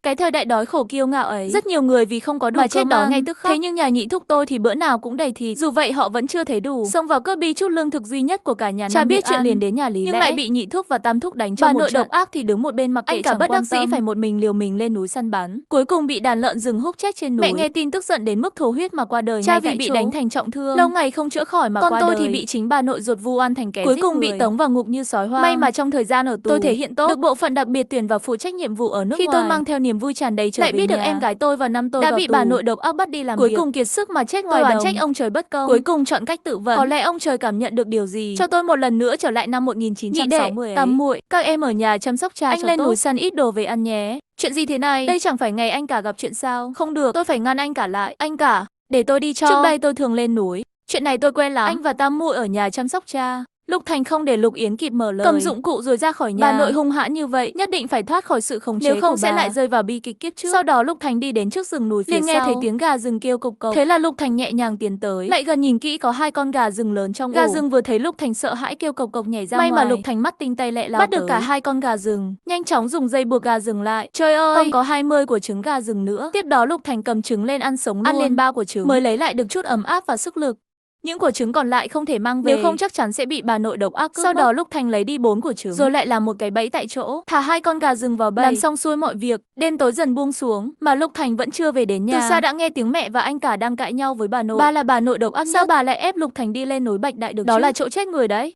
Cái thời đại đói khổ kiêu ngạo ấy, rất nhiều người vì không có đủ mà chết đói ngay tức khắc. Thế nhưng nhà nhị thúc tôi thì bữa nào cũng đầy thịt. Dù vậy họ vẫn chưa thấy đủ, xông vào cướp đi chút lương thực duy nhất của cả nhà. Cha biết chuyện liền đến nhà Lý, nhưng lại bị nhị thúc và tam thúc đánh cho bà nội độc ác thì đứng một bên mặc kệ. Anh cả bất đắc dĩ phải một mình liều mình lên núi săn bắn, cuối cùng bị đàn lợn rừng húc chết trên núi. Mẹ nghe tin tức giận đến mức thổ huyết mà qua đời. Cha vì bị đánh thành trọng thương, lâu ngày không chữa khỏi mà qua đời. Con tôi thì bị chính bà nội ruột vu oan thành kẻ giết người, cuối cùng bị tống vào ngục như sói hoang. May mà trong thời gian ở tù tôi thể hiện tốt, được bộ phận đặc biệt tuyển vào phụ trách nhiệm vụ ở nước ngoài. Khi tôi mang theo niềm vui tràn đầy trở về nhà, lại biết được em gái tôi vào năm tôi đã bị bà nội độc ác bắt đi làm việc, cuối cùng kiệt sức mà chết ngoài đồng. Tôi oán trách ông trời bất công, cuối cùng chọn cách tự vẫn. Có lẽ ông trời cảm nhận được điều gì, cho tôi một lần nữa trở lại năm 1960 ấy. Tam muội, các em ở nhà chăm sóc cha anh cho lên núi săn ít đồ về ăn nhé. Chuyện gì thế này? Đây chẳng phải ngày anh cả gặp chuyện sao? Không được, tôi phải ngăn anh cả lại. Anh cả, để tôi đi cho. Trước đây tôi thường lên núi, chuyện này tôi quen lắm. Anh và tam muội ở nhà chăm sóc cha. Lục Thành không để Lục Yến kịp mở lời, cầm dụng cụ rồi ra khỏi nhà. Bà nội hung hãn như vậy, nhất định phải thoát khỏi sự khống chế, nếu không sẽ lại rơi vào bi kịch kiếp trước. Sau đó Lục Thành đi đến trước rừng núi phía sau, nghe thấy tiếng gà rừng kêu cộc cộc. Thế là Lục Thành nhẹ nhàng tiến tới, lại gần nhìn kỹ có 2 con gà rừng lớn trong ổ. Gà rừng vừa thấy Lục Thành sợ hãi kêu cộc cộc nhảy ra ngoài. May mà Lục Thành mắt tinh tay lẹ lao bắt được cả 2 con gà rừng, nhanh chóng dùng dây buộc gà rừng lại. Trời ơi, còn có 20 của trứng gà rừng nữa. Tiếp đó Lục Thành cầm trứng lên ăn sống luôn, ăn lên 3 của trứng mới lấy lại được chút ấm áp và sức lực. Những quả trứng còn lại không thể mang về, nếu không chắc chắn sẽ bị bà nội độc ác cướp. Sau đó Lục Thành lấy đi 4 quả trứng, rồi lại làm một cái bẫy tại chỗ, thả 2 con gà rừng vào bẫy. Làm xong xuôi mọi việc, đêm tối dần buông xuống, mà Lục Thành vẫn chưa về đến nhà. Từ xa đã nghe tiếng mẹ và anh cả đang cãi nhau với bà nội. Ba là bà nội độc ác, sao bà lại ép Lục Thành đi lên núi Bạch Đại được? Đó chứ là chỗ chết người đấy.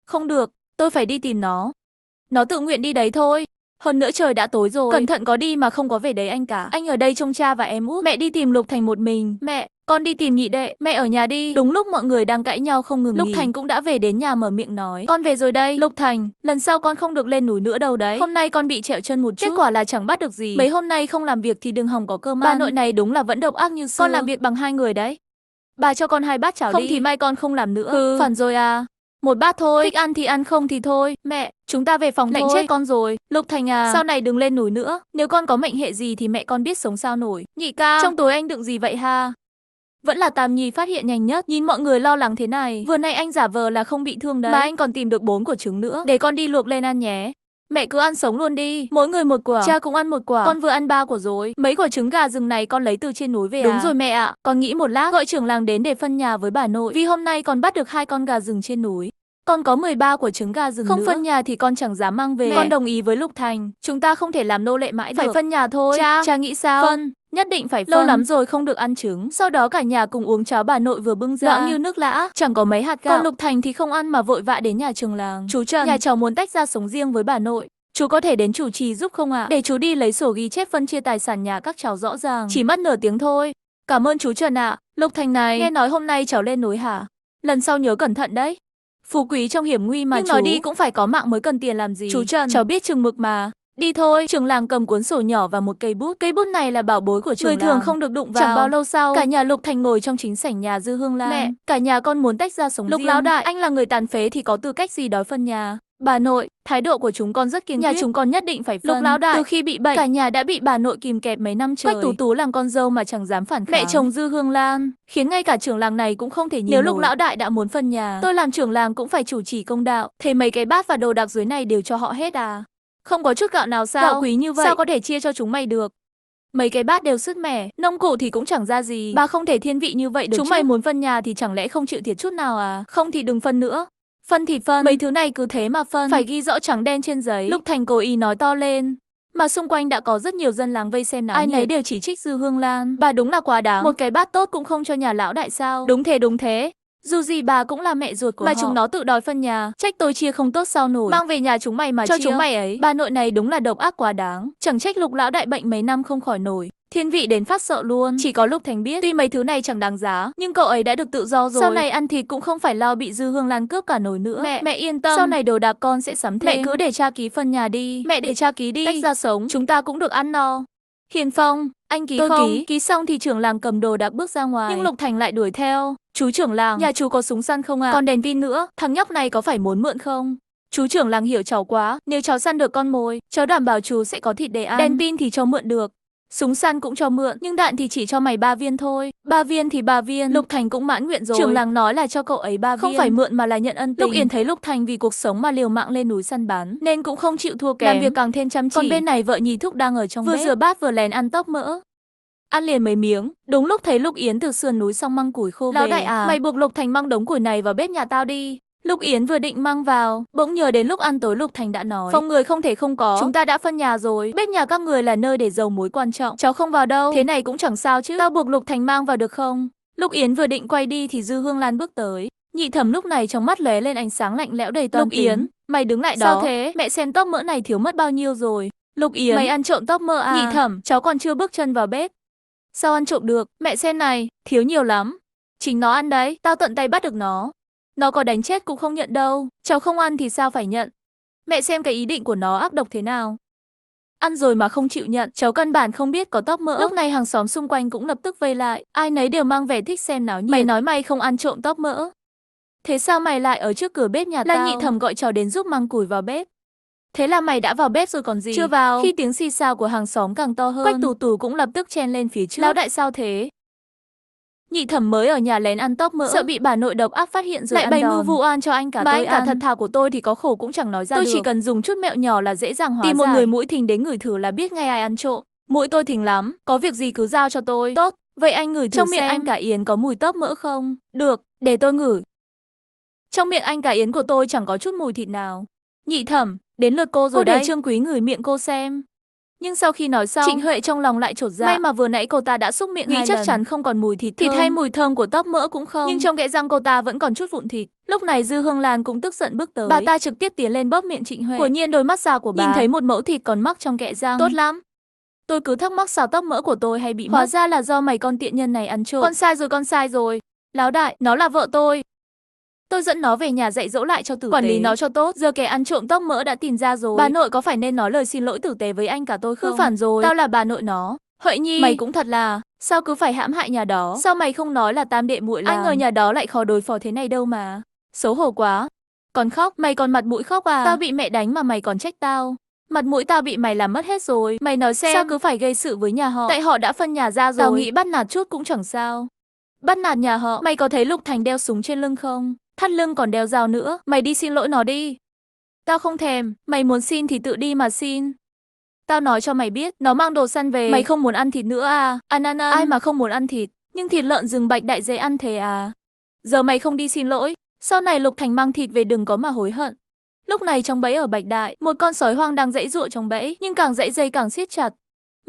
Không được, tôi phải đi tìm nó. Nó tự nguyện đi đấy thôi. Hơn nữa trời đã tối rồi, cẩn thận có đi mà không có về đấy anh cả. Anh ở đây trông cha và em út. Mẹ đi tìm Lục Thành một mình. Mẹ, con đi tìm nhị đệ, mẹ ở nhà đi. Đúng lúc mọi người đang cãi nhau không ngừng nghỉ, Lục Thành cũng đã về đến nhà mở miệng nói. Con về rồi đây. Lục Thành, lần sau con không được lên núi nữa đâu đấy. Hôm nay con bị trẹo chân một chút, kết quả là chẳng bắt được gì. Mấy hôm nay không làm việc thì đừng hòng có cơm ăn. Bà nội này đúng là vẫn độc ác như xưa. Con làm việc bằng 2 người đấy. Bà cho con 2 bát cháo không đi, thì mai con không làm nữa. Phản rồi à? 1 bát thôi, thích ăn thì ăn không thì thôi. Mẹ, chúng ta về phòng thôi. Lạnh chết con rồi. Lục Thành à, sau này đừng lên núi nữa. Nếu con có mệnh hệ gì thì mẹ con biết sống sao nổi. Nhị ca, trong túi anh đựng gì vậy ha? Vẫn là Tam Nhi phát hiện nhanh nhất. Nhìn mọi người lo lắng thế này, vừa nay anh giả vờ là không bị thương đấy, mà anh còn tìm được 4 quả trứng nữa. Để con đi luộc lên ăn nhé. Mẹ cứ ăn sống luôn đi, mỗi người 1 quả. Cha cũng ăn 1 quả. Con vừa ăn 3 quả rồi. Mấy quả trứng gà rừng này con lấy từ trên núi về à? Đúng rồi mẹ ạ. Con nghĩ một lát gọi trưởng làng đến để phân nhà với bà nội, vì hôm nay con bắt được 2 con gà rừng trên núi. Con có 13 quả trứng gà rừng không nữa. Phân nhà thì con chẳng dám mang về. Mẹ. Con đồng ý với Lục Thành, chúng ta không thể làm nô lệ mãi được. Phải phân nhà thôi. Cha nghĩ sao? Phân, nhất định phải phân. Lâu lắm rồi không được ăn trứng. Sau đó cả nhà cùng uống cháo bà nội vừa bưng ra, loãng như nước lã, chẳng có mấy hạt gạo. Còn Lục Thành thì không ăn mà vội vã đến nhà trường làng. Chú Trần, nhà cháu muốn tách ra sống riêng với bà nội. Chú có thể đến chủ trì giúp không ạ? Để chú đi lấy sổ ghi chép phân chia tài sản nhà các cháu rõ ràng. Chỉ mất nửa tiếng thôi. Cảm ơn chú Trần ạ. Lục Thành này, nghe nói hôm nay cháu lên núi hả? Lần sau nhớ cẩn thận đấy. Phú quý trong hiểm nguy mà. Nhưng chú nói đi cũng phải có mạng mới cần tiền làm gì. Chú Trần, cháu biết chừng mực mà. Đi thôi. Trưởng làng cầm cuốn sổ nhỏ và một cây bút. Cây bút này là bảo bối của trưởng làng, người thường không được đụng vào. Chẳng bao lâu sau, cả nhà Lục Thành ngồi trong chính sảnh nhà Dư Hương Lan. Mẹ, cả nhà con muốn tách ra sống riêng. Lục lão đại, anh là người tàn phế thì có tư cách gì đòi phân nhà? Bà nội, thái độ của chúng con rất kiên quyết. Nhà chúng con nhất định phải phân. Lục lão đại, từ khi bị bệnh, cả nhà đã bị bà nội kìm kẹp mấy năm trời. Quách Tú Tú làm con dâu mà chẳng dám phản kháng. Mẹ chồng Dư Hương Lan khiến ngay cả trưởng làng này cũng không thể nhìn. Nếu Lục lão đại đã muốn phân nhà, tôi làm trưởng làng cũng phải chủ trì công đạo. Thế mấy cái bát và đồ đạc dưới này đều cho họ hết à? Không có chút gạo nào sao? Gạo quý như vậy, sao có thể chia cho chúng mày được? Mấy cái bát đều sứt mẻ, nông cụ thì cũng chẳng ra gì. Ba không thể thiên vị như vậy được. Chúng mày muốn phân nhà thì chẳng lẽ không chịu thiệt chút nào à? Không thì đừng phân nữa. Phân thì phân, mấy thứ này cứ thế mà phân, phải ghi rõ trắng đen trên giấy. Lục Thành cố ý nói to lên, mà xung quanh đã có rất nhiều dân làng vây xem náo nhiệt. Ai nấy đều chỉ trích Dư Hương Lan. Bà đúng là quá đáng, một cái bát tốt cũng không cho nhà lão đại sao? Đúng thế. Dù gì bà cũng là mẹ ruột của mà họ. Chúng nó tự đòi phân nhà, trách tôi chia không tốt sao nổi. Mang về nhà chúng mày mà cho chia. Chúng mày ấy. Bà nội này đúng là độc ác quá đáng. Chẳng trách Lục lão đại bệnh mấy năm không khỏi nổi. Thiên vị đến phát sợ luôn. Chỉ có Lục Thành biết, tuy mấy thứ này chẳng đáng giá, nhưng cậu ấy đã được tự do rồi. Sau này ăn thịt cũng không phải lo bị Dư Hương Lan cướp cả nồi nữa. Mẹ yên tâm, sau này đồ đạc con sẽ sắm thêm. Mẹ cứ để cha ký phân nhà đi. Mẹ để cha ký đi. Tách ra sống, chúng ta cũng được ăn no. Hiền Phong, anh ký tôi không? Ký xong thì trưởng làng cầm đồ đạc bước ra ngoài. Nhưng Lục Thành lại đuổi theo. Chú trưởng làng, nhà chú có súng săn không ạ? Còn đèn pin nữa, thằng nhóc này có phải muốn mượn không? Chú trưởng làng hiểu cháu quá, nếu cháu săn được con mồi, cháu đảm bảo chú sẽ có thịt để ăn. Đèn pin thì cháu mượn được. Súng săn cũng cho mượn, nhưng đạn thì chỉ cho mày 3 viên thôi. 3 viên thì 3 viên. Lục Thành cũng mãn nguyện rồi. Trưởng làng nói là cho cậu ấy 3 viên. Không phải mượn mà là nhận ân tình. Lục Yến thấy Lục Thành vì cuộc sống mà liều mạng lên núi săn bắn, nên cũng không chịu thua kém. Làm việc càng thêm chăm chỉ. Còn bên này vợ nhì thúc đang ở trong bếp, vừa rửa bát vừa lén ăn tóc mỡ. Ăn liền mấy miếng, đúng lúc thấy Lục Yến từ sườn núi xong mang củi khô về. Lão đại à, mày buộc Lục Thành mang đống củi này vào bếp nhà tao đi. Lục Yến vừa định mang vào, bỗng nhớ đến lúc ăn tối Lục Thành đã nói, phòng người không thể không có, chúng ta đã phân nhà rồi, bếp nhà các người là nơi để giấu mối quan trọng, cháu không vào đâu, thế này cũng chẳng sao chứ, tao buộc Lục Thành mang vào được không? Lục Yến vừa định quay đi thì Dư Hương Lan bước tới, Nhị Thẩm lúc này trong mắt lóe lên ánh sáng lạnh lẽo đầy toan tính. Lục Yến, mày đứng lại đó. Sao thế? Mẹ xem tóc mỡ này thiếu mất bao nhiêu rồi. Lục Yến, mày ăn trộm tóc mỡ à? Nhị Thẩm, cháu còn chưa bước chân vào bếp. Sao ăn trộm được? Mẹ xem này, thiếu nhiều lắm. Chính nó ăn đấy, tao tận tay bắt được nó. Nó có đánh chết cũng không nhận đâu, cháu không ăn thì sao phải nhận. Mẹ xem cái ý định của nó ác độc thế nào. Ăn rồi mà không chịu nhận, cháu căn bản không biết có tóc mỡ. Lúc này hàng xóm xung quanh cũng lập tức vây lại, ai nấy đều mang vẻ thích xem náo nhiệt. Mày nói mày không ăn trộm tóc mỡ. Thế sao mày lại ở trước cửa bếp nhà tao? Là Nhị Thẩm gọi cháu đến giúp mang củi vào bếp. Thế là mày đã vào bếp rồi còn gì? Chưa vào. Khi tiếng xì xào của hàng xóm càng to hơn, Quách Tù Tù cũng lập tức chen lên phía trước. Lão đại sao thế? Nhị Thẩm mới ở nhà lén ăn tóc mỡ, sợ bị bà nội độc ác phát hiện rồi lại bày mưu vụ oan cho anh cả. Mà tôi anh cả thật thà của tôi thì có khổ cũng chẳng nói ra được. Tôi chỉ cần dùng chút mẹo nhỏ là dễ dàng hóa giải. Tìm một người mũi thình đến ngửi thử là biết ngay ai ăn trộm. Mũi tôi thình lắm, có việc gì cứ giao cho tôi. Tốt, vậy anh ngửi thử trong miệng anh cả Yến có mùi tóc mỡ không? Được, để tôi ngửi. Trong miệng anh cả Yến của tôi chẳng có chút mùi thịt nào. Nhị Thẩm, đến lượt cô rồi đấy. Để Trương Quý ngửi miệng cô xem. Nhưng sau khi nói xong, Trịnh Huệ trong lòng lại chột dạ. May mà vừa nãy cô ta đã xúc miệng nghĩ chắc chắn không còn mùi thịt hay mùi thơm của tóc mỡ cũng không. Nhưng trong kẽ răng cô ta vẫn còn chút vụn thịt. Lúc này Dư Hương Lan cũng tức giận bước tới. Bà ta trực tiếp tiến lên bóp miệng Trịnh Huệ. Quả nhiên đôi mắt già của bà nhìn thấy một mẫu thịt còn mắc trong kẽ răng. Tốt lắm. Tôi cứ thắc mắc sao tóc mỡ của tôi hay bị mất. Hóa ra là do mày con tiện nhân này ăn trộm. Con sai rồi. Lão đại, nó là vợ tôi. Tôi dẫn nó về nhà dạy dỗ lại cho tử tế. Quản lý nó cho tốt, giờ kẻ ăn trộm tóc mỡ đã tìm ra rồi. Bà nội có phải nên nói lời xin lỗi tử tế với anh cả tôi không? Cứ phản rồi, tao là bà nội nó. Huệ Nhi, mày cũng thật là, sao cứ phải hãm hại nhà đó? Sao mày không nói là tam đệ muội làm? Anh ở nhà đó lại khó đối phó thế này đâu mà. Xấu hổ quá. Còn khóc, mày còn mặt mũi khóc à? Tao bị mẹ đánh mà mày còn trách tao. Mặt mũi tao bị mày làm mất hết rồi. Mày nói xem, sao cứ phải gây sự với nhà họ? Tại họ đã phân nhà ra rồi. Tao nghĩ bắt nạt chút cũng chẳng sao. Bắt nạt nhà họ? Mày có thấy Lục Thành đeo súng trên lưng không? Thắt lưng còn đeo dao nữa, mày đi xin lỗi nó đi. Tao không thèm, mày muốn xin thì tự đi mà xin. Tao nói cho mày biết, nó mang đồ săn về, mày không muốn ăn thịt nữa à? Ăn. Ai mà không muốn ăn thịt, nhưng thịt lợn rừng Bạch Đại dễ ăn thế à? Giờ mày không đi xin lỗi, sau này Lục Thành mang thịt về đừng có mà hối hận. Lúc này trong bẫy ở Bạch Đại, một con sói hoang đang giãy giụa trong bẫy, nhưng càng giãy dây càng siết chặt.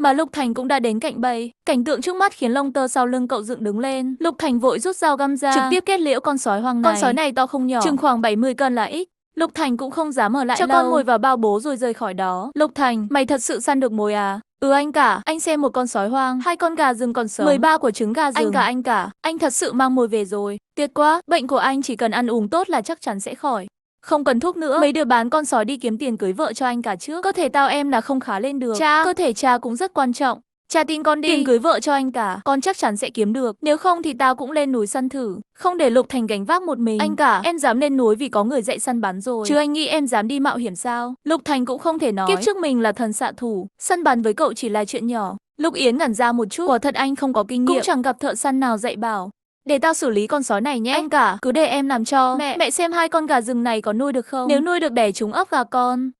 Mà Lục Thành cũng đã đến cạnh bầy, cảnh tượng trước mắt khiến lông tơ sau lưng cậu dựng đứng lên. Lục Thành vội rút dao găm ra, trực tiếp kết liễu con sói hoang này. Con sói này to không nhỏ, chừng khoảng 70 cân là ít. Lục Thành cũng không dám ở lại cho lâu, con mồi vào bao bố rồi rời khỏi đó. Lục Thành, mày thật sự săn được mồi à? Anh cả, anh xem một con sói hoang, 2 con gà rừng còn sống, 13 quả trứng gà rừng. Anh cả, anh thật sự mang mồi về rồi. Tuyệt quá, bệnh của anh chỉ cần ăn uống tốt là chắc chắn sẽ khỏi. Không cần thuốc nữa, mấy đứa bán con sói đi kiếm tiền cưới vợ cho anh cả trước. Cơ thể tao em là không khá lên được. Cha, cơ thể cha cũng rất quan trọng. Cha tin con đi, tiền cưới vợ cho anh cả, con chắc chắn sẽ kiếm được. Nếu không thì tao cũng lên núi săn thử, không để Lục Thành gánh vác một mình. Anh cả, em dám lên núi vì có người dạy săn bắn rồi, chứ anh nghĩ em dám đi mạo hiểm sao? Lục Thành cũng không thể nói, kiếp trước mình là thần xạ thủ, săn bắn với cậu chỉ là chuyện nhỏ. Lục Yến ngẩn ra một chút, quả thật anh không có kinh nghiệm, cũng chẳng gặp thợ săn nào dạy bảo. Để tao xử lý con sói này nhé. Anh cả, cứ để em làm cho. Mẹ xem 2 con gà rừng này có nuôi được không? Nếu nuôi được đẻ chúng ấp gà con.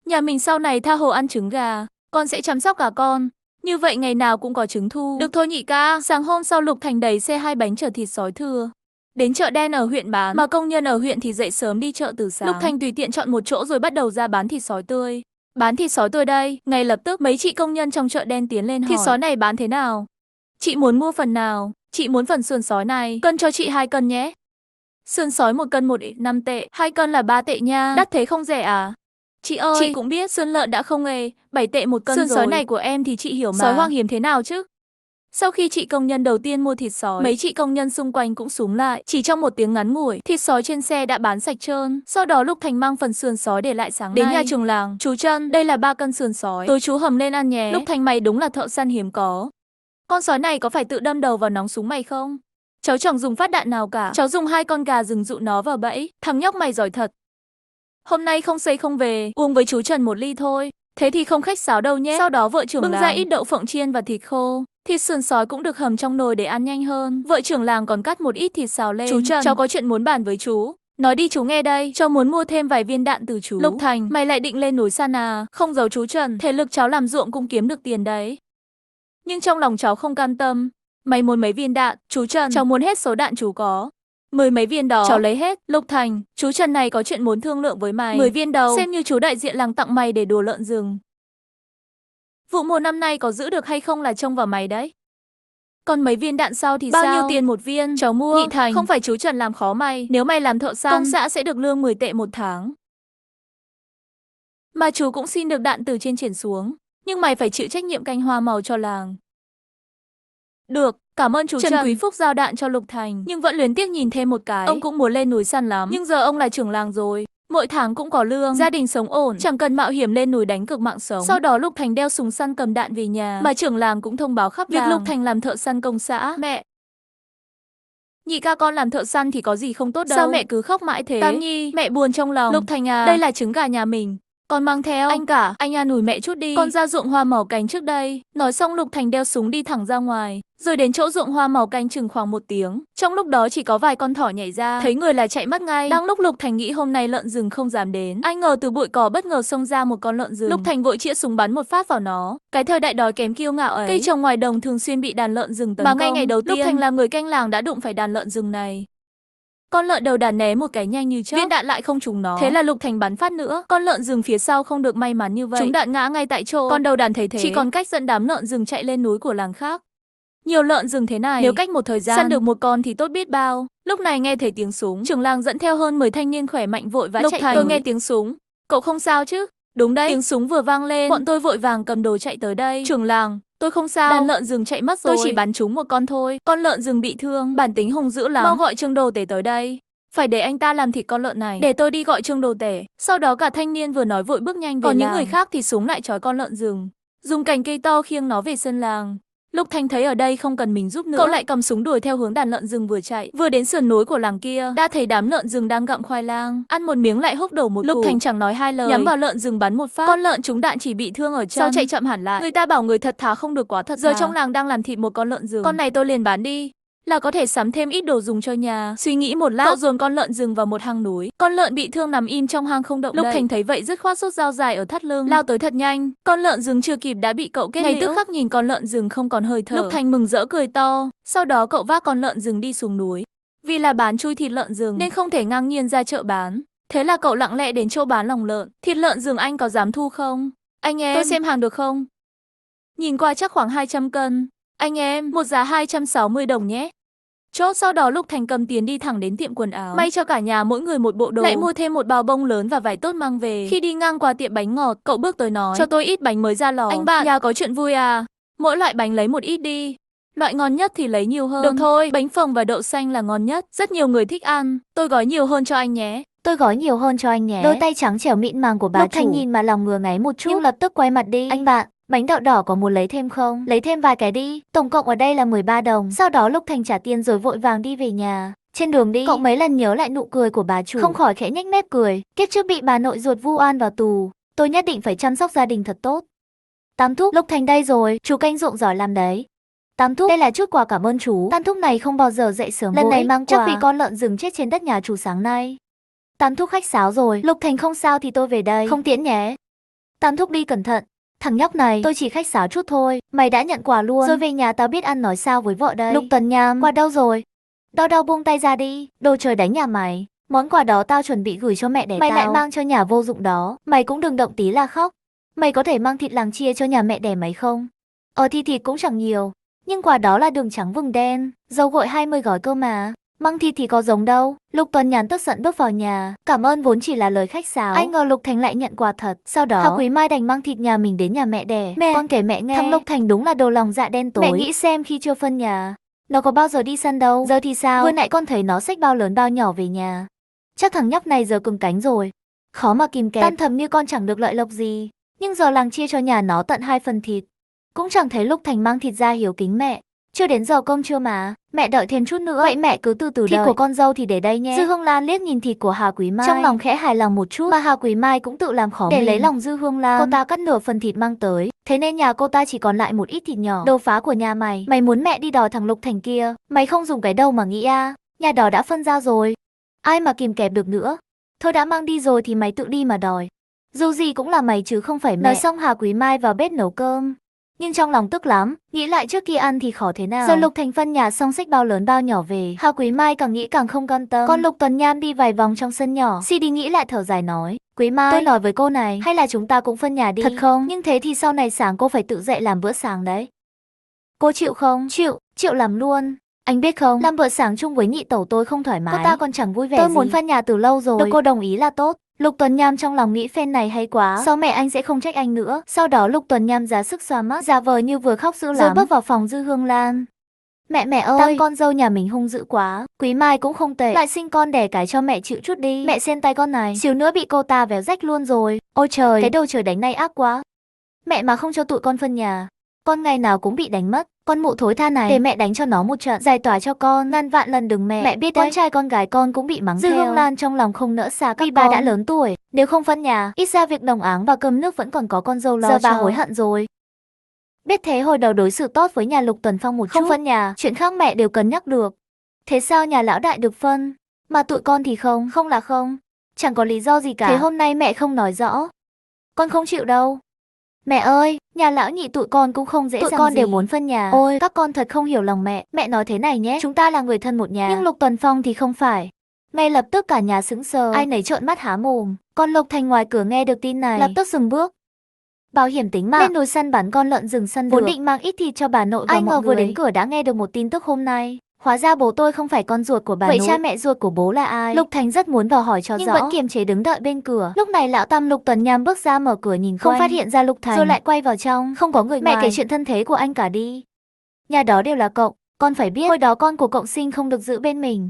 Nhà mình sau này tha hồ ăn trứng gà, con sẽ chăm sóc gà con. Như vậy ngày nào cũng có trứng thu. Được thôi nhị ca. Sáng hôm sau Lục Thành đẩy xe 2 bánh chở thịt sói thừa đến chợ đen ở huyện bán, mà công nhân ở huyện thì dậy sớm đi chợ từ sáng. Lục Thành tùy tiện chọn một chỗ rồi bắt đầu ra bán thịt sói tươi. Bán thịt sói tươi đây. Ngay lập tức mấy chị công nhân trong chợ đen tiến lên hỏi, thịt sói này bán thế nào? Chị muốn mua phần nào? Chị muốn phần sườn sói này, cân cho chị 2 cân nhé. Sườn sói 1 cân 1,5 tệ, 2 cân là 3 tệ nha. Đắt thế không rẻ à? Chị ơi, chị cũng biết sườn lợn đã không hề 7 tệ 1 cân rồi. Sườn sói này của em thì chị hiểu mà. Sói hoang hiếm thế nào chứ? Sau khi chị công nhân đầu tiên mua thịt sói, mấy chị công nhân xung quanh cũng xúm lại. Chỉ trong một tiếng ngắn ngủi, thịt sói trên xe đã bán sạch trơn. Sau đó Lục Thành mang phần sườn sói để lại sáng nay. Đến nhà trường làng, chú Trân, đây là 3 cân sườn sói, tối chú hầm lên ăn nhé. Lục Thành mày đúng là thợ săn hiếm có. Con sói này có phải tự đâm đầu vào nòng súng mày không? Cháu chẳng dùng phát đạn nào cả. Cháu dùng 2 con gà rừng dụ nó vào bẫy. Thằng nhóc mày giỏi thật. Hôm nay không xây không về, uống với chú Trần 1 ly thôi. Thế thì không khách sáo đâu nhé. Sau đó vợ trưởng bưng ra ít đậu phộng chiên và thịt khô. Thịt sườn sói cũng được hầm trong nồi để ăn nhanh hơn. Vợ trưởng làng còn cắt một ít thịt xào lên. Chú Trần, cháu có chuyện muốn bàn với chú. Nói đi chú nghe đây, cháu muốn mua thêm vài viên đạn từ chú. Lục Thành, mày lại định lên núi săn à? Không giấu chú Trần, thể lực cháu làm ruộng cũng kiếm được tiền đấy. Nhưng trong lòng cháu không cam tâm. Mày muốn mấy viên đạn? Chú Trần, cháu muốn hết số đạn chú có. 10 mấy viên đó, cháu lấy hết. Lục Thành, chú Trần này có chuyện muốn thương lượng với mày. 10 viên đầu, xem như chú đại diện làng tặng mày để đùa lợn rừng. Vụ mùa năm nay có giữ được hay không là trông vào mày đấy. Còn mấy viên đạn sau thì sao? Bao nhiêu tiền một viên? Cháu mua. Nhị Thành, không phải chú Trần làm khó mày. Nếu mày làm thợ săn, công xã sẽ được lương 10 tệ một tháng. Mà chú cũng xin được đạn từ trên chuyển xuống. Nhưng mày phải chịu trách nhiệm canh hoa màu cho làng. Được, cảm ơn chú Trần. Quý Phúc giao đạn cho Lục Thành, nhưng vẫn luyến tiếc nhìn thêm một cái. Ông cũng muốn lên núi săn lắm, nhưng giờ ông là trưởng làng rồi. Mỗi tháng cũng có lương, gia đình sống ổn, chẳng cần mạo hiểm lên núi đánh cược mạng sống. Sau đó Lục Thành đeo súng săn cầm đạn về nhà, mà trưởng làng cũng thông báo khắp làng việc Lục Thành làm thợ săn công xã. Mẹ, nhị ca con làm thợ săn thì có gì không tốt đâu. Sao mẹ cứ khóc mãi thế? Tam Nhi, mẹ buồn trong lòng. Lục Thành à, đây là trứng gà nhà mình. Con mang theo. Anh cả, anh an ủi mẹ chút đi. Con ra ruộng hoa màu cánh trước đây. Nói xong Lục Thành đeo súng đi thẳng ra ngoài. Rồi đến chỗ ruộng hoa màu canh chừng khoảng 1 tiếng. Trong lúc đó chỉ có vài con thỏ nhảy ra. Thấy người là chạy mất ngay. Đang lúc Lục Thành nghĩ hôm nay lợn rừng không dám đến. Ai ngờ từ bụi cỏ bất ngờ xông ra một con lợn rừng. Lục Thành vội chĩa súng bắn một phát vào nó. Cái thời đại đói kém kiêu ngạo ấy. Cây trồng ngoài đồng thường xuyên bị đàn lợn rừng tấn công. Mà ngay ngày đầu tiên, Lục Thành là người canh làng đã đụng phải đàn lợn rừng này. Con lợn đầu đàn né một cái nhanh như chớp, viên đạn lại không trúng nó. Thế là Lục Thành bắn phát nữa. Con lợn rừng phía sau không được may mắn như vậy, trúng đạn ngã ngay tại chỗ. Con đầu đàn thấy thế, chỉ còn cách dẫn đám lợn rừng chạy lên núi của làng khác. Nhiều lợn rừng thế này, nếu cách một thời gian săn được một con thì tốt biết bao. Lúc này nghe thấy tiếng súng, trưởng làng dẫn theo hơn 10 thanh niên khỏe mạnh vội vã chạy tới. Tôi nghe tiếng súng, cậu không sao chứ? Đúng đấy, tiếng súng vừa vang lên, bọn tôi vội vàng cầm đồ chạy tới đây. Trưởng làng, tôi không sao, đàn lợn rừng chạy mất rồi. Tôi chỉ bắn trúng một con thôi, con lợn rừng bị thương, bản tính hung dữ lắm. Mau gọi Trương Đồ Tể tới đây. Phải để anh ta làm thịt con lợn này. Để tôi đi gọi Trương Đồ Tể. Sau đó cả thanh niên vừa nói vội bước nhanh về còn làng. Những người khác thì súng lại trói con lợn rừng, dùng cành cây to khiêng nó về sân làng. Lục Thành thấy ở đây không cần mình giúp nữa, cậu lại cầm súng đuổi theo hướng đàn lợn rừng vừa chạy. Vừa đến sườn núi của làng kia, đã thấy đám lợn rừng đang gặm khoai lang, ăn một miếng lại húc đổ một củ. Lục Thành chẳng nói hai lời, nhắm vào lợn rừng bắn một phát. Con lợn trúng đạn chỉ bị thương ở chân, sau chạy chậm hẳn lại. Người ta bảo người thật thà không được quá thật. Giờ trong làng đang làm thịt một con lợn rừng, con này tôi liền bán đi, là có thể sắm thêm ít đồ dùng cho nhà. Suy nghĩ một lát, cậu dồn con lợn rừng vào một hang núi. Con lợn bị thương nằm im trong hang không động đậy. Lục Thành thấy vậy dứt khoát rút dao dài ở thắt lưng, lao tới thật nhanh. Con lợn rừng chưa kịp đã bị cậu kết liễu. Ngay tức khắc nhìn con lợn rừng không còn hơi thở, Lục Thành mừng rỡ cười to. Sau đó cậu vác con lợn rừng đi xuống núi. Vì là bán chui thịt lợn rừng nên không thể ngang nhiên ra chợ bán. Thế là cậu lặng lẽ đến chỗ bán lòng lợn. Thịt lợn rừng anh có dám thu không? Anh em, tôi xem hàng được không? Nhìn qua chắc khoảng 200 cân. Anh em, một giá 260 đồng nhé. Chốt. Sau đó Lục Thành cầm tiền đi thẳng đến tiệm quần áo, may cho cả nhà mỗi người một bộ đồ, lại mua thêm một bao bông lớn và vải tốt mang về. Khi đi ngang qua tiệm bánh ngọt, cậu bước tới nói, cho tôi ít bánh mới ra lò. Anh bạn, nhà có chuyện vui à? Mỗi loại bánh lấy một ít đi. Loại ngon nhất thì lấy nhiều hơn. Được thôi, bánh phồng và đậu xanh là ngon nhất, rất nhiều người thích ăn. Tôi gói nhiều hơn cho anh nhé. Tôi gói nhiều hơn cho anh nhé. Đôi tay trắng trẻo mịn màng của bà Lục Thành nhìn mà lòng ngứa ngáy một chút, nhưng lập tức quay mặt đi. Anh bạn, bánh đậu đỏ có muốn lấy thêm không? Lấy thêm vài cái đi. Tổng cộng ở đây là 13 đồng. Sau đó Lục Thành trả tiền rồi vội vàng đi về nhà. Trên đường đi, cậu mấy lần nhớ lại nụ cười của bà chủ, không khỏi khẽ nhếch mép cười. Kiếp trước bị bà nội ruột vu oan vào tù, tôi nhất định phải chăm sóc gia đình thật tốt. Tám thúc, Lục Thành đây rồi, chú canh ruộng giỏi làm đấy. Tám thúc, đây là chút quà cảm ơn chú. Tám thúc này không bao giờ dậy sớm, lần này mang quà chắc vì con lợn rừng chết trên đất nhà chủ sáng nay. Tám thúc khách sáo rồi. Lục Thành không sao thì tôi về đây, không tiễn nhé. Tám thúc đi cẩn thận. Thằng nhóc này, tôi chỉ khách sáo chút thôi. Mày đã nhận quà luôn. Rồi về nhà tao biết ăn nói sao với vợ đây. Lục Tần Nham, quà đâu rồi? Đau buông tay ra đi. Đồ trời đánh nhà mày. Món quà đó tao chuẩn bị gửi cho mẹ đẻ mày, lại mang cho nhà vô dụng đó. Mày cũng đừng động tí là khóc. Mày có thể mang thịt làng chia cho nhà mẹ đẻ mày không? Thì thịt cũng chẳng nhiều, nhưng quà đó là đường trắng vừng đen, dầu gội 20 gói cơ mà. Mang thịt thì có giống đâu. Lục Tuấn Nhàn tức giận bước vào nhà. Cảm ơn vốn chỉ là lời khách sáo, ai ngờ Lục Thành lại nhận quà thật. Sau đó Hà Quý Mai đành mang thịt nhà mình đến nhà mẹ đẻ. Mẹ, con kể mẹ nghe. Thằng Lục Thành đúng là đồ lòng dạ đen tối. Mẹ nghĩ xem khi chưa phân nhà, nó có bao giờ đi săn đâu. Giờ thì sao? Vừa nãy con thấy nó xách bao lớn bao nhỏ về nhà. Chắc thằng nhóc này giờ cứng cánh rồi, khó mà kìm kẹp. Tan thầm như con chẳng được lợi lộc gì, nhưng giờ làng chia cho nhà nó tận 2 phần thịt, cũng chẳng thấy Lục Thành mang thịt ra hiếu kính mẹ. Chưa đến giờ cơm trưa mà, mẹ đợi thêm chút nữa. Vậy mẹ cứ từ từ đợi. Thịt của con dâu thì để đây nhé. Dư Hương Lan liếc nhìn thịt của Hà Quý Mai, trong lòng khẽ hài lòng một chút, mà Hà Quý Mai cũng tự làm khó để lấy lòng Dư Hương Lan. Cô ta cắt nửa phần thịt mang tới, thế nên nhà cô ta chỉ còn lại một ít thịt nhỏ. Đồ phá của nhà mày, mày muốn mẹ đi đòi thằng Lục Thành kia, mày không dùng cái đầu mà nghĩ à? Nhà đó đã phân ra rồi, ai mà kìm kẹp được nữa. Thôi đã mang đi rồi thì mày tự đi mà đòi. Dù gì cũng là mày chứ không phải mẹ. Nói xong Hà Quý Mai vào bếp nấu cơm, nhưng trong lòng tức lắm, nghĩ lại trước kia ăn thì khó thế nào. Giờ Lục Thành phân nhà xong xách bao lớn bao nhỏ về, Hà Quý Mai càng nghĩ càng không quan tâm. Còn Lục Tuần Nham đi vài vòng trong sân nhỏ, suy đi nghĩ lại thở dài nói, Quý Mai, tôi nói với cô này, hay là chúng ta cũng phân nhà đi. Thật không? Nhưng thế thì sau này sáng cô phải tự dậy làm bữa sáng đấy. Cô chịu không? Chịu làm luôn. Anh biết không, làm bữa sáng chung với nhị tẩu tôi không thoải mái. Cô ta còn chẳng vui vẻ tôi gì. Muốn phân nhà từ lâu rồi. Được cô đồng ý là tốt. Lục Tuần Nham trong lòng nghĩ phen này hay quá, sau mẹ anh sẽ không trách anh nữa. Sau đó Lục Tuần Nham ra sức xoa mắt, giả vờ như vừa khóc dữ lắm, rồi bước vào phòng Dư Hương Lan. Mẹ ơi, tam con dâu nhà mình hung dữ quá. Quý Mai cũng không tệ, lại sinh con đẻ cái cho mẹ chịu chút đi. Mẹ xem tay con này, xíu nữa bị cô ta véo rách luôn rồi. Ôi trời, cái đồ trời đánh này ác quá. Mẹ mà không cho tụi con phân nhà, con ngày nào cũng bị đánh mất. Con mụ thối tha này, để mẹ đánh cho nó một trận, giải tỏa cho con, ngàn vạn lần đừng mẹ biết đấy. Con trai con gái con cũng bị mắng Dư theo. Hương Lan trong lòng không nỡ xa các vì bà đã lớn tuổi, nếu không phân nhà, ít ra việc đồng áng và cơm nước vẫn còn có con dâu lo. Giờ bà hối hận rồi. Biết thế hồi đầu đối xử tốt với nhà Lục Tuần Phong một chút, không phân nhà, chuyện khác mẹ đều cân nhắc được. Thế sao nhà lão đại được phân, mà tụi con thì không? Không là không, chẳng có lý do gì cả. Thế hôm nay mẹ không nói rõ, con không chịu đâu. Mẹ ơi, nhà lão nhị tụi con cũng không dễ dàng gì. Tụi con đều muốn phân nhà. Ôi, các con thật không hiểu lòng mẹ. Mẹ nói thế này nhé, chúng ta là người thân một nhà, nhưng Lục Tuần Phong thì không phải. Ngay lập tức cả nhà sững sờ, ai nấy trợn mắt há mồm. Còn Lục Thành ngoài cửa nghe được tin này, lập tức dừng bước. Bảo hiểm tính mạng, lên núi săn bắn con lợn rừng săn vốn định mang ít thịt cho bà nội và mọi người. Ai ngờ vừa đến cửa đã nghe được một tin tức hôm nay. Hóa ra bố tôi không phải con ruột của bà nội. Vậy cha mẹ ruột của bố là ai? Lục Thành rất muốn vào hỏi cho nhưng rõ, vẫn kiềm chế đứng đợi bên cửa. Lúc này lão tam Lục Tuần Nham bước ra mở cửa nhìn không phát hiện ra Lục Thành, rồi lại quay vào trong, không có người ngoài. Mẹ kể chuyện thân thế của anh cả đi. Nhà đó đều là cậu, con phải biết, hồi đó con của cậu sinh không được giữ bên mình.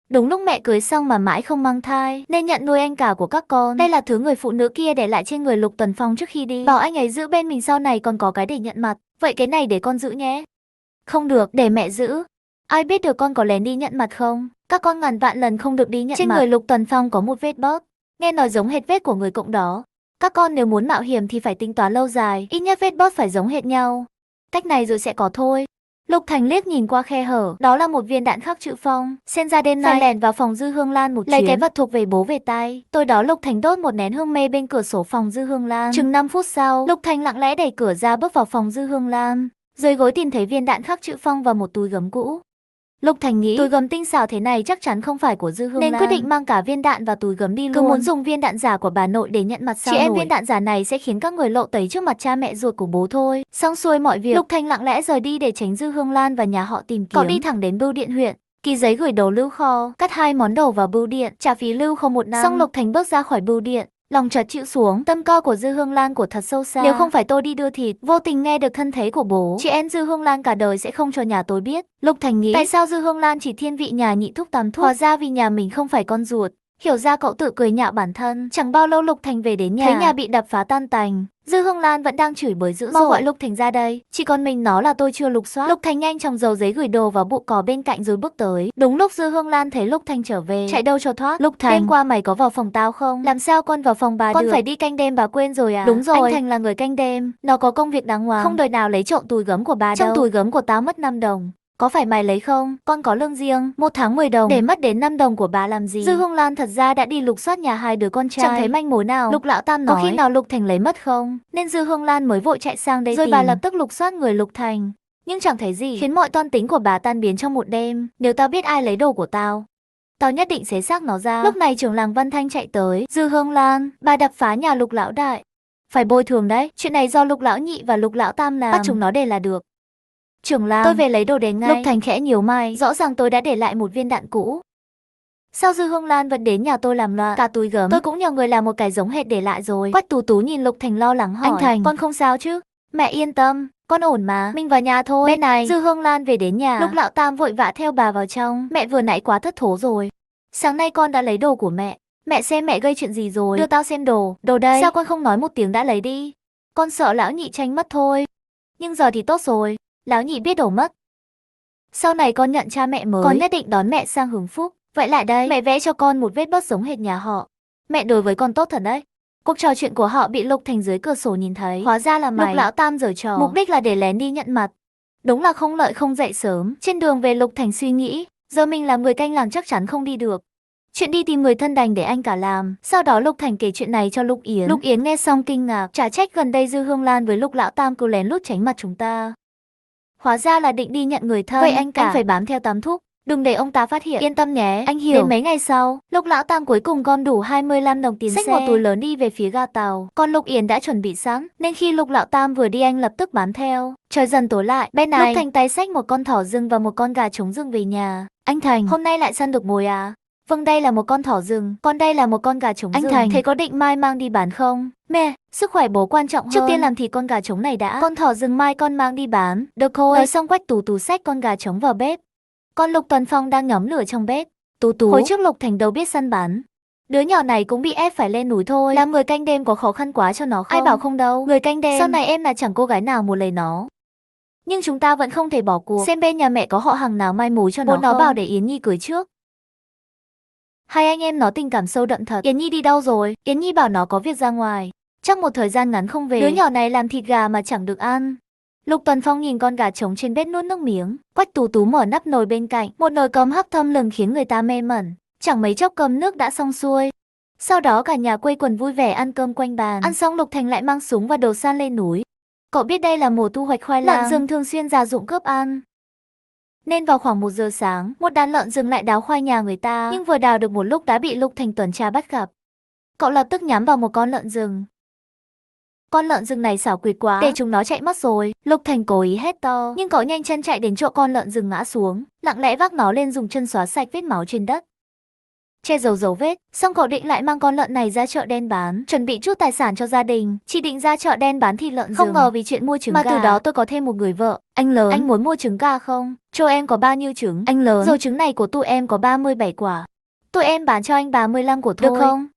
Đúng lúc mẹ cưới xong mà mãi không mang thai, nên nhận nuôi anh cả của các con. Đây là thứ người phụ nữ kia để lại trên người Lục Tuần Phong trước khi đi, bảo anh ấy giữ bên mình sau này còn có cái để nhận mặt. Vậy cái này để con giữ nhé. Không được, để mẹ giữ. Ai biết được con có lén đi nhận mặt không? Các con ngàn vạn lần không được đi nhận mặt. Trên người Lục Tuần Phong có một vết bớt, nghe nói giống hệt vết của người cộng đó. Các con nếu muốn mạo hiểm thì phải tính toán lâu dài, ít nhất vết bớt phải giống hệt nhau. Cách này rồi sẽ có thôi. Lục Thành liếc nhìn qua khe hở, đó là một viên đạn khắc chữ Phong. Xem ra đêm nay phải lẻn vào phòng Dư Hương Lan một chuyến, lấy cái vật thuộc về bố về tay. Tối đó Lục Thành đốt một nén hương mê bên cửa sổ phòng Dư Hương Lan. Chừng 5 phút sau, Lục Thành lặng lẽ đẩy cửa ra bước vào phòng Dư Hương Lan. Dưới gối tìm thấy viên đạn khắc chữ Phong và một túi gấm cũ. Lục Thành nghĩ túi gấm tinh xảo thế này chắc chắn không phải của Dư Hương Lan, nên quyết định mang cả viên đạn và túi gấm đi luôn. Cứ muốn dùng viên đạn giả của bà nội để nhận mặt sao nổi. Chị em viên đạn giả này sẽ khiến các người lộ tẩy trước mặt cha mẹ ruột của bố thôi. Xong xuôi mọi việc, Lục Thành lặng lẽ rời đi để tránh Dư Hương Lan và nhà họ tìm kiếm. Cậu đi thẳng đến bưu điện huyện, ký giấy gửi đồ lưu kho, cắt 2 món đồ vào bưu điện, trả phí lưu kho 1 năm. Xong Lục Thành bước ra khỏi bưu điện, lòng chợt chịu xuống, tâm co của Dư Hương Lan của thật sâu xa. Nếu không phải tôi đi đưa thịt, vô tình nghe được thân thế của bố, chị em Dư Hương Lan cả đời sẽ không cho nhà tôi biết. Lục Thành nghĩ, tại sao Dư Hương Lan chỉ thiên vị nhà nhị thúc tam thúc? Hóa ra vì nhà mình không phải con ruột. Hiểu ra cậu tự cười nhạo bản thân. Chẳng bao lâu Lục Thành về đến nhà, thấy nhà bị đập phá tan tành. Dư Hương Lan vẫn đang chửi bới dữ dội. Gọi Lục Thành ra đây, chỉ còn mình nó là tôi chưa lục soát. Lục Thành nhanh chóng giấu giấy gửi đồ vào bụi cỏ bên cạnh rồi bước tới. Đúng lúc Dư Hương Lan thấy Lục Thành trở về, chạy đâu cho thoát. Lục Thành, đêm qua mày có vào phòng tao không? Làm sao con vào phòng bà được? Con phải đi canh đêm, bà quên rồi à? Đúng rồi, anh Thành là người canh đêm, nó có công việc đàng hoàng, không đời nào lấy trộm túi gấm của bà đâu. Trong túi gấm của tao mất 5 đồng. Có phải mày lấy không? Con có lương riêng, 1 tháng 10 đồng, để mất đến 5 đồng của bà làm gì? Dư Hương Lan thật ra đã đi lục soát nhà hai đứa con trai, chẳng thấy manh mối nào. Lục lão tam nói, có khi nào Lục Thành lấy mất không? Nên Dư Hương Lan mới vội chạy sang đây rồi tìm. Bà lập tức lục soát người Lục Thành, nhưng chẳng thấy gì, khiến mọi toan tính của bà tan biến trong một đêm. Nếu tao biết ai lấy đồ của tao, tao nhất định xé xác nó ra. Lúc này trưởng làng Văn Thanh chạy tới. Dư Hương Lan, bà đập phá nhà Lục lão đại, phải bồi thường đấy. Chuyện này do Lục lão nhị và Lục lão tam làm, bắt chúng nó để là được. Trưởng làng, tôi về lấy đồ đến ngay. Lục Thành khẽ nhíu mày, rõ ràng tôi đã để lại một viên đạn cũ. Sao Dư Hương Lan vẫn đến nhà tôi làm loạn? Cả túi gấm tôi cũng nhờ người làm một cái giống hệt để lại rồi. Quách Tú Tú nhìn Lục Thành lo lắng hỏi, anh Thành, con không sao chứ? Mẹ yên tâm, con ổn mà. Mình vào nhà thôi. Bên này, Dư Hương Lan về đến nhà, Lục lão tam vội vã theo bà vào trong. Mẹ vừa nãy quá thất thố rồi. Sáng nay con đã lấy đồ của mẹ. Mẹ xem mẹ gây chuyện gì rồi. Đưa tao xem đồ. Đồ đây. Sao con không nói một tiếng đã lấy đi? Con sợ lão nhị tranh mất thôi. Nhưng giờ thì tốt rồi. Lão nhị biết đổ mất, Sau này con nhận cha mẹ mới, con nhất định đón mẹ sang hưởng phúc. Vậy lại đây, mẹ vẽ cho con một vết bớt giống hệt nhà họ. Mẹ đối với con tốt thật đấy. Cuộc trò chuyện của họ bị Lục Thành dưới cửa sổ nhìn thấy. Hóa ra là mày. Lục lão tam giở trò, mục đích là để lén đi nhận mặt. Đúng là không lợi không dậy sớm. Trên đường về Lục Thành suy nghĩ, giờ mình làm người canh làng chắc chắn không đi được. Chuyện đi tìm người thân đành để anh cả làm. Sau đó Lục Thành kể chuyện này cho Lục Yến. Lục Yến nghe xong kinh ngạc, chả trách gần đây Dư Hương Lan với Lục lão tam cứ lén lút tránh mặt chúng ta. Hóa ra là định đi nhận người thân. Vậy anh phải bám theo Tám Thúc, đừng để ông ta phát hiện. Yên tâm nhé, anh hiểu. Đến mấy ngày sau, Lục lão tam cuối cùng gom đủ 25 đồng tiền xe, xách một túi lớn đi về phía ga tàu. Còn Lục Yến đã chuẩn bị sẵn, nên khi Lục lão tam vừa đi anh lập tức bám theo. Trời dần tối lại, bên này Lục Thành tay xách một con thỏ rừng và một con gà trống rừng về nhà. Anh Thành, hôm nay lại săn được mồi à? Vâng, đây là một con thỏ rừng, còn đây là một con gà trống rừng. Anh Thành, thế có định mai mang đi bán không? Mẹ, sức khỏe bố quan trọng hơn. Trước tiên làm thịt con gà trống này đã. Con thỏ rừng mai con mang đi bán. Được thôi. Nói xong Quách Tú Tú xách con gà trống vào bếp. Con Lục Tuần Phong đang nhóm lửa trong bếp. Tú Tú, hồi trước Lục Thành đâu biết săn bắn. Đứa nhỏ này cũng bị ép phải lên núi thôi. Làm người canh đêm có khó khăn quá cho nó không? Ai bảo không đâu. Người canh đêm. Sau này em là chẳng cô gái nào muốn lấy nó. Nhưng chúng ta vẫn không thể bỏ cuộc. Xem bên nhà mẹ có họ hàng nào mai mối cho nó không? Nó bảo để Yến Nhi cưới trước. Hai anh em nó tình cảm sâu đậm thật. Yến Nhi đi đâu rồi? Yến Nhi bảo nó có việc ra ngoài. Chắc một thời gian ngắn không về. Đứa nhỏ này làm thịt gà mà chẳng được ăn. Lục Tuần Phong nhìn con gà trống trên bếp nuốt nước miếng. Quách Tú Tú mở nắp nồi bên cạnh. Một nồi cơm hấp thơm lừng khiến người ta mê mẩn. Chẳng mấy chốc cơm nước đã xong xuôi. Sau đó cả nhà quây quần vui vẻ ăn cơm quanh bàn. Ăn xong Lục Thành lại mang súng và đồ san lên núi. Cậu biết đây là mùa thu hoạch khoai lang. Lợn rừng thường xuyên ra dụng cướp ăn. Nên vào khoảng 1 giờ sáng, một đàn lợn rừng lại đào khoai nhà người ta. Nhưng vừa đào được một lúc đã bị Lục Thành tuần tra bắt gặp. Cậu lập tức nhắm vào một con lợn rừng. Con lợn rừng này xảo quyệt quá, để chúng nó chạy mất rồi. Lục Thành cố ý hét to, nhưng cậu nhanh chân chạy đến chỗ con lợn rừng ngã xuống, lặng lẽ vác nó lên dùng chân xóa sạch vết máu trên đất. Che giấu dấu vết, xong cậu định lại mang con lợn này ra chợ đen bán, chuẩn bị chút tài sản cho gia đình. Chỉ định ra chợ đen bán thịt lợn rừng. Không ngờ vì chuyện mua trứng gà mà từ đó tôi có thêm một người vợ. Anh lớn, anh muốn mua trứng gà không? Cho em có bao nhiêu trứng? Anh lớn, rồi trứng này của tụi em có 37 quả. Tụi em bán cho anh 35 quả thôi. Được không?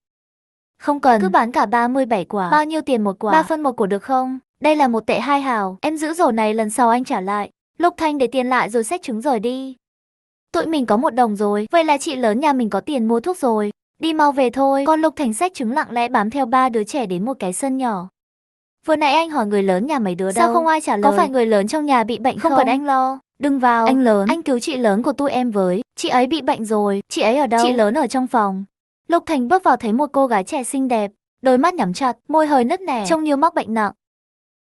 Không cần, cứ bán cả 37 quả. Bao nhiêu tiền một quả? 3 phân một quả được không? Đây là 1 tệ 2 hào. Em giữ rổ này lần sau anh trả lại. Lục Thành để tiền lại rồi xách trứng rời đi. Tụi mình có 1 đồng rồi, vậy là chị lớn nhà mình có tiền mua thuốc rồi. Đi mau về thôi. Con Lục Thành xách trứng lặng lẽ bám theo 3 đứa trẻ đến một cái sân nhỏ. Vừa nãy anh hỏi người lớn nhà mấy đứa đâu? Sao không ai trả lời? Có phải người lớn trong nhà bị bệnh không? Không cần anh lo. Đừng vào. Anh lớn, anh cứu chị lớn của tụi em với. Chị ấy bị bệnh rồi. Chị ấy ở đâu? Chị lớn ở trong phòng. Lục Thành bước vào thấy một cô gái trẻ xinh đẹp, đôi mắt nhắm chặt, môi hơi nứt nẻ, trông như mắc bệnh nặng.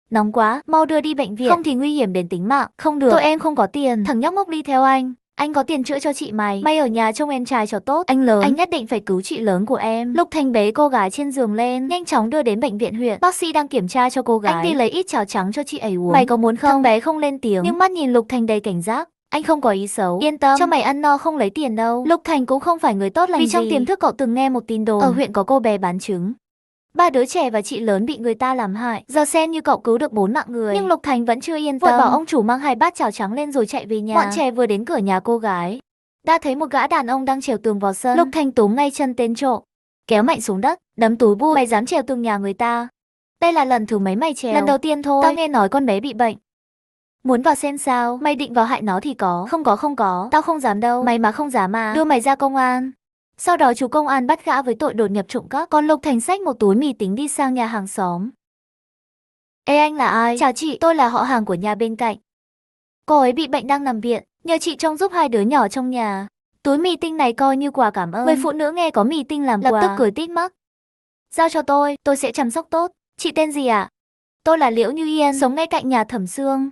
Nóng quá, mau đưa đi bệnh viện, không thì nguy hiểm đến tính mạng. Không được, tụi em không có tiền. Thằng nhóc ngốc đi theo anh có tiền chữa cho chị mày. Mày ở nhà trông em trai cho tốt. Anh lớn, anh nhất định phải cứu chị lớn của em. Lục Thành bế cô gái trên giường lên, nhanh chóng đưa đến bệnh viện huyện. Bác sĩ đang kiểm tra cho cô gái. Anh đi lấy ít cháo trắng cho chị ấy uống. Mày có muốn không? Thằng bé không lên tiếng, nhưng mắt nhìn Lục Thành đầy cảnh giác. Anh không có ý xấu, yên tâm, cho mày ăn no không lấy tiền đâu. Lục Thành cũng không phải người tốt lành vì trong tiềm thức cậu từng nghe một tin đồn ở huyện có cô bé bán trứng. 3 đứa trẻ và chị lớn bị người ta làm hại. Giờ xem như cậu cứu được 4 mạng người. Nhưng Lục Thành vẫn chưa yên tâm, vội bảo ông chủ mang 2 bát cháo trắng lên rồi chạy về nhà. Bọn trẻ vừa đến cửa nhà cô gái, đã thấy một gã đàn ông đang trèo tường vào sân. Lục Thành túm ngay chân tên trộm, kéo mạnh xuống đất, đấm túi bụi. Mày dám trèo tường nhà người ta? Đây là lần thứ mấy mày trèo? Lần đầu tiên thôi. Tao nghe nói con bé bị bệnh. Muốn vào xem sao? Mày định vào hại nó thì có. Không có. Tao không dám đâu. Mày mà không dám à? Đưa mày ra công an. Sau đó chú công an bắt gã với tội đột nhập trộm cắp. Còn Lục Thành xách một túi mì tính đi sang nhà hàng xóm. Ê, anh là ai? Chào chị, tôi là họ hàng của nhà bên cạnh. Cô ấy bị bệnh đang nằm viện, nhờ chị trông giúp 2 đứa nhỏ trong nhà. Túi mì tinh này coi như quà cảm ơn. Người phụ nữ nghe có mì tinh làm quà, lập tức cười tít mắt. Giao cho tôi sẽ chăm sóc tốt. Chị tên gì ạ? Tôi là Liễu Như Yên, sống ngay cạnh nhà Thẩm Sương.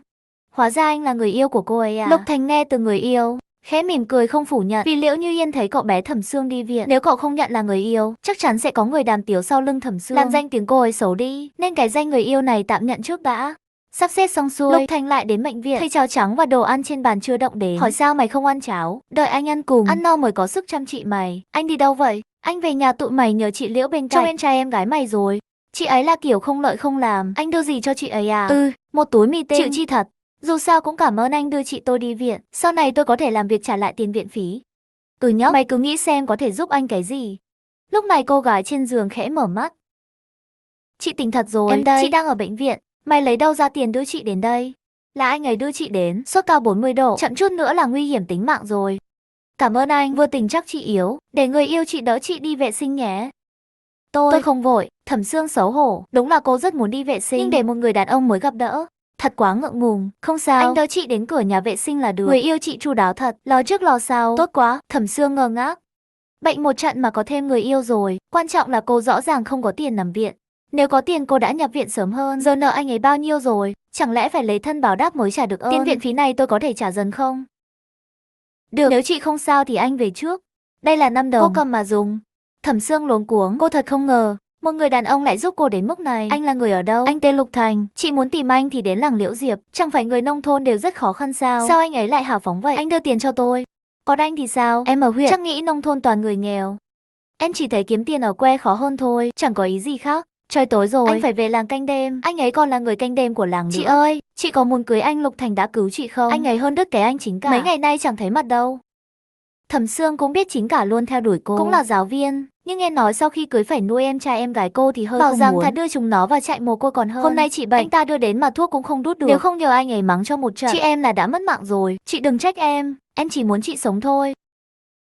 Hóa ra anh là người yêu của cô ấy à? Lục Thành nghe từ người yêu, khẽ mỉm cười không phủ nhận. Vì Liễu Như Yên thấy cậu bé Thẩm Sương đi viện, nếu cậu không nhận là người yêu, chắc chắn sẽ có người đàm tiếu sau lưng Thẩm Sương, làm danh tiếng cô ấy xấu đi. Nên cái danh người yêu này tạm nhận trước đã. Sắp xếp xong xuôi, Lục Thành lại đến bệnh viện, thấy cháo trắng và đồ ăn trên bàn chưa động đến. Hỏi sao mày không ăn cháo? Đợi anh ăn cùng, ăn no mới có sức chăm chị mày. Anh đi đâu vậy? Anh về nhà tụi mày nhờ chị Liễu bên cạnh, trông em trai em gái mày rồi. Chị ấy là kiểu không lợi không làm. Anh đưa gì cho chị ấy à? Một túi mì tinh. Chịu chi thật. Dù sao cũng cảm ơn anh đưa chị tôi đi viện. Sau này tôi có thể làm việc trả lại tiền viện phí. Nhóc, mày cứ nghĩ xem có thể giúp anh cái gì. Lúc này cô gái trên giường khẽ mở mắt. Chị tỉnh thật rồi. Em đây. Chị đang ở bệnh viện. Mày lấy đâu ra tiền đưa chị đến đây? Là anh ấy đưa chị đến, sốt cao 40 độ, chậm chút nữa là nguy hiểm tính mạng rồi. Cảm ơn anh, vừa tình chắc chị yếu, để người yêu chị đỡ chị đi vệ sinh nhé. Tôi không vội. Thẩm Sương xấu hổ, đúng là cô rất muốn đi vệ sinh, nhưng để một người đàn ông mới gặp đỡ. Thật quá ngượng ngùng, không sao, anh đỡ chị đến cửa nhà vệ sinh là được. Người yêu chị chu đáo thật, lo trước lo sau, tốt quá. Thẩm Sương ngơ ngác. Bệnh một trận mà có thêm người yêu rồi, quan trọng là cô rõ ràng không có tiền nằm viện. Nếu có tiền cô đã nhập viện sớm hơn, giờ nợ anh ấy bao nhiêu rồi, chẳng lẽ phải lấy thân báo đáp mới trả được ơn. Tiền viện phí này tôi có thể trả dần không? Được, nếu chị không sao thì anh về trước. Đây là 5 đồng, cô cầm mà dùng. Thẩm Sương luống cuống, cô thật không ngờ, một người đàn ông lại giúp cô đến mức này. Anh là người ở đâu? Anh tên Lục Thành, chị muốn tìm anh thì đến làng Liễu Diệp, chẳng phải người nông thôn đều rất khó khăn sao? Sao anh ấy lại hào phóng vậy? Anh đưa tiền cho tôi. Còn anh thì sao? Em ở huyện, chắc nghĩ nông thôn toàn người nghèo. Em chỉ thấy kiếm tiền ở quê khó hơn thôi, chẳng có ý gì khác. Trời tối rồi, anh phải về làng canh đêm. Anh ấy còn là người canh đêm của làng nữa. Chị ơi, chị có muốn cưới anh? Lục Thành đã cứu chị không? Anh ấy hơn đứt cái anh Chính Cả. Mấy ngày nay chẳng thấy mặt đâu. Thẩm Sương cũng biết Chính Cả luôn theo đuổi cô, cũng là giáo viên, nhưng nghe nói sau khi cưới phải nuôi em trai em gái cô thì hơi bảo không rằng muốn. Thà đưa chúng nó vào trại mồ côi còn hơn. Hôm nay chị bệnh, anh ta đưa đến mà thuốc cũng không đút được. Nếu không nhờ anh ấy mắng cho một trận, chị em là đã mất mạng rồi. Chị đừng trách em chỉ muốn chị sống thôi.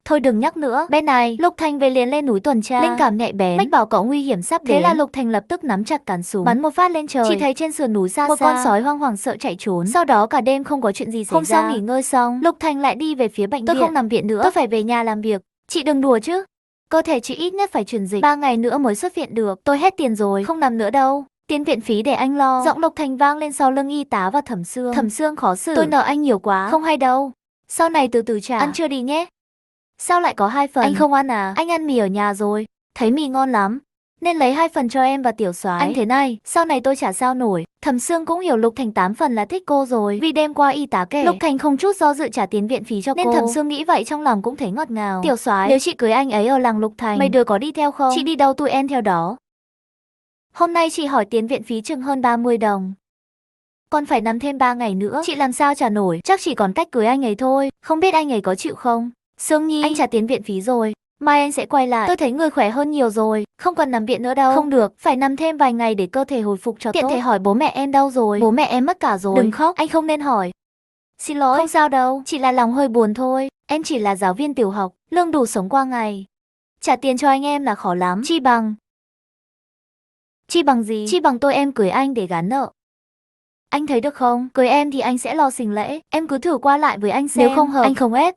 Thôi đừng nhắc nữa. Bên này, Lục Thành về liền lên núi tuần tra. Linh cảm nhạy bén, mách bảo cậu nguy hiểm sắp đến. Thế là Lục Thành lập tức nắm chặt cán súng, bắn một phát lên trời. Chỉ thấy trên sườn núi xa một con sói hoang hoảng sợ chạy trốn. Sau đó cả đêm không có chuyện gì xảy ra. Hôm sau nghỉ ngơi xong, Lục Thành lại đi về phía bệnh viện. Tôi không nằm viện nữa, tôi phải về nhà làm việc. Chị đừng đùa chứ. Cơ thể chị ít nhất phải truyền dịch 3 ngày nữa mới xuất viện được. Tôi hết tiền rồi, không nằm nữa đâu. Tiền viện phí để anh lo. Giọng Lục Thành vang lên sau lưng y tá và Thẩm Sương. Thẩm Sương khó xử. Tôi nợ anh nhiều quá. Không hay đâu. Sau này từ từ trả. Ăn trưa đi nhé. Sao lại có 2 phần? Anh không ăn à? Anh ăn mì ở nhà rồi. Thấy mì ngon lắm. Nên lấy 2 phần cho em và Tiểu Soái. Anh thế này, sau này tôi trả sao nổi. Thẩm Sương cũng hiểu Lục Thành 8 phần là thích cô rồi. Vì đêm qua y tá kể, Lục Thành không chút do dự trả tiền viện phí cho nên cô. Nên Thẩm Sương nghĩ vậy trong lòng cũng thấy ngọt ngào. Tiểu Soái, nếu chị cưới anh ấy ở làng Lục Thành, mấy đứa có đi theo không? Chị đi đâu tụi em theo đó. Hôm nay chị hỏi tiền viện phí chừng hơn 30 đồng. Còn phải nằm thêm 3 ngày nữa, chị làm sao trả nổi, chắc chỉ còn cách cưới anh ấy thôi. Không biết anh ấy có chịu không? Sương Nhi, anh trả tiền viện phí rồi, mai anh sẽ quay lại. Tôi thấy người khỏe hơn nhiều rồi, không cần nằm viện nữa đâu. Không được, phải nằm thêm vài ngày để cơ thể hồi phục cho tốt. Tiện thể hỏi bố mẹ em đâu rồi? Bố mẹ em mất cả rồi. Đừng khóc, anh không nên hỏi. Xin lỗi. Không sao đâu, chỉ là lòng hơi buồn thôi. Em chỉ là giáo viên tiểu học, lương đủ sống qua ngày. Trả tiền cho anh em là khó lắm. Chi bằng. Chi bằng gì? Chi bằng tôi em cưới anh để gán nợ. Anh thấy được không? Cưới em thì anh sẽ lo xình lễ. Em cứ thử qua lại với anh xem. Nếu không hợp, anh không ép.